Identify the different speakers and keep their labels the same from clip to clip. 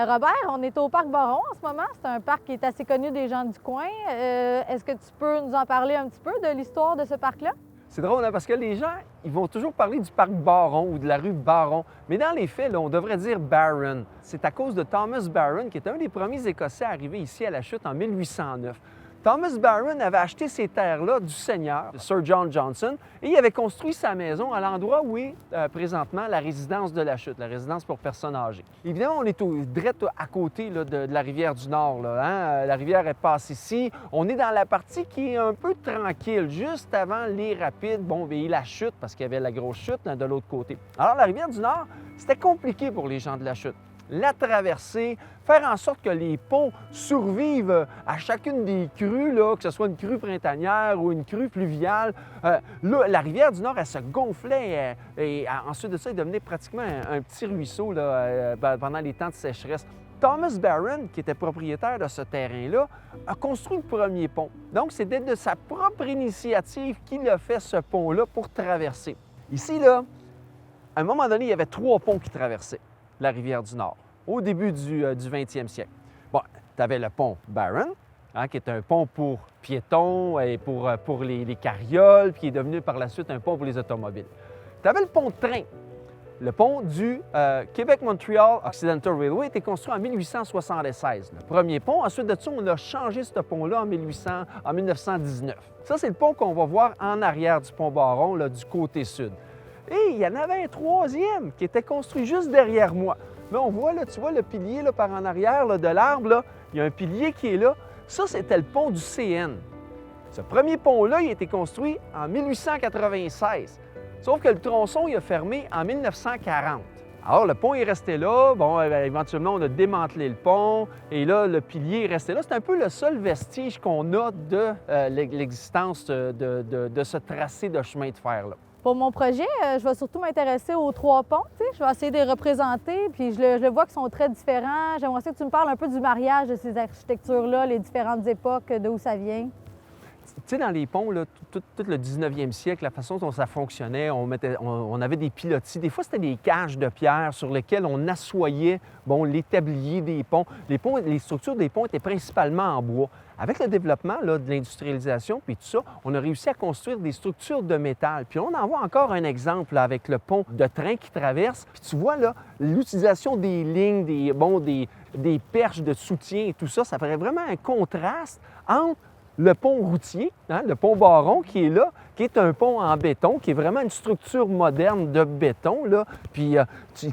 Speaker 1: Robert, on est au Parc Baron en ce moment. C'est un parc qui est assez connu des gens du coin. Est-ce que tu peux nous en parler un petit peu de l'histoire de ce parc-là?
Speaker 2: C'est drôle, hein, parce que les gens, ils vont toujours parler du parc Baron ou de la rue Baron. Mais dans les faits, là, on devrait dire Barron. C'est à cause de Thomas Barron, qui est un des premiers Écossais à arriver ici à la Chute en 1809. Thomas Barron avait acheté ces terres-là du seigneur, Sir John Johnson, et il avait construit sa maison à l'endroit où est présentement la résidence de la Chute, la résidence pour personnes âgées. Évidemment, on est direct à côté là, de la rivière du Nord. Là, hein? La rivière elle passe ici. On est dans la partie qui est un peu tranquille, juste avant les rapides, bon, et la Chute, parce qu'il y avait la grosse chute là, de l'autre côté. Alors, la rivière du Nord, c'était compliqué pour les gens de la Chute. La traverser, faire en sorte que les ponts survivent à chacune des crues, là, que ce soit une crue printanière ou une crue fluviale. Là, la rivière du Nord, elle se gonflait et ensuite de ça, elle devenait pratiquement un petit ruisseau là, pendant les temps de sécheresse. Thomas Barron, qui était propriétaire de ce terrain-là, a construit le premier pont. Donc, c'était de sa propre initiative qu'il a fait ce pont-là pour traverser. Ici, là, à un moment donné, il y avait 3 ponts qui traversaient la rivière du Nord, au début du 20e siècle. Bon, tu avais le pont Barron, hein, qui est un pont pour piétons et pour les carrioles, puis qui est devenu par la suite un pont pour les automobiles. Tu avais le pont de train. Le pont du Québec-Montréal Occidental Railway a été construit en 1876. Le premier pont. Ensuite de ça, on a changé ce pont-là en 1919. Ça, c'est le pont qu'on va voir en arrière du pont Baron, là, du côté sud. Et il y en avait un troisième qui était construit juste derrière moi. Mais on voit, là, tu vois le pilier là, par en arrière là, de l'arbre, là, il y a un pilier qui est là. Ça, c'était le pont du CN. Ce premier pont-là, il a été construit en 1896. Sauf que le tronçon, il a fermé en 1940. Alors, le pont est resté là. Bon, éventuellement, on a démantelé le pont. Et là, le pilier est resté là. C'est un peu le seul vestige qu'on a de l'existence de ce tracé de chemin de fer-là.
Speaker 1: Pour mon projet, je vais surtout m'intéresser aux 3 ponts. Je vais essayer de les représenter, puis je le vois qu'ils sont très différents. J'aimerais que tu me parles un peu du mariage de ces architectures-là, les différentes époques, d'où ça vient.
Speaker 2: Tu sais, dans les ponts, là, tout le 19e siècle, la façon dont ça fonctionnait, on avait des pilotis. Des fois, c'était des cages de pierre sur lesquelles on assoyait l'établier des ponts. Les structures des ponts étaient principalement en bois. Avec le développement là, de l'industrialisation puis tout ça, on a réussi à construire des structures de métal. Puis on en voit encore un exemple là, avec le pont de train qui traverse. Puis tu vois, là, l'utilisation des lignes, des perches de soutien et tout ça, ça ferait vraiment un contraste entre le pont routier, hein, le pont Baron qui est là, qui est un pont en béton, qui est vraiment une structure moderne de béton. Là. Puis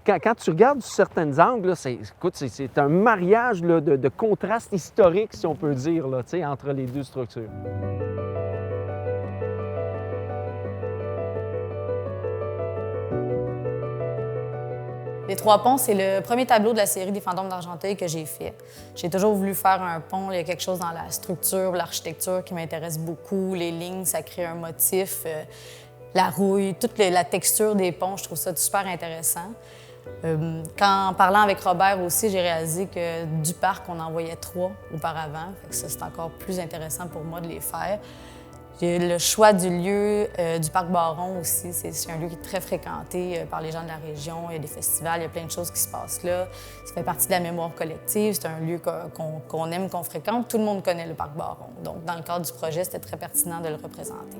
Speaker 2: quand tu regardes sous certains angles, c'est un mariage là, de contraste historique, si on peut dire, là, entre les deux structures.
Speaker 3: Les 3 ponts, c'est le premier tableau de la série des Fantômes d'Argenteuil que j'ai fait. J'ai toujours voulu faire un pont. Il y a quelque chose dans la structure, l'architecture qui m'intéresse beaucoup. Les lignes, ça crée un motif. La rouille, toute la texture des ponts, je trouve ça super intéressant. En parlant avec Robert aussi, j'ai réalisé que du parc, on en voyait 3 auparavant. Fait que ça, c'est encore plus intéressant pour moi de les faire. Le choix du lieu du Parc Baron aussi, c'est un lieu qui est très fréquenté par les gens de la région. Il y a des festivals, il y a plein de choses qui se passent là. Ça fait partie de la mémoire collective. C'est un lieu qu'on aime, qu'on fréquente. Tout le monde connaît le Parc Baron. Donc, dans le cadre du projet, c'était très pertinent de le représenter.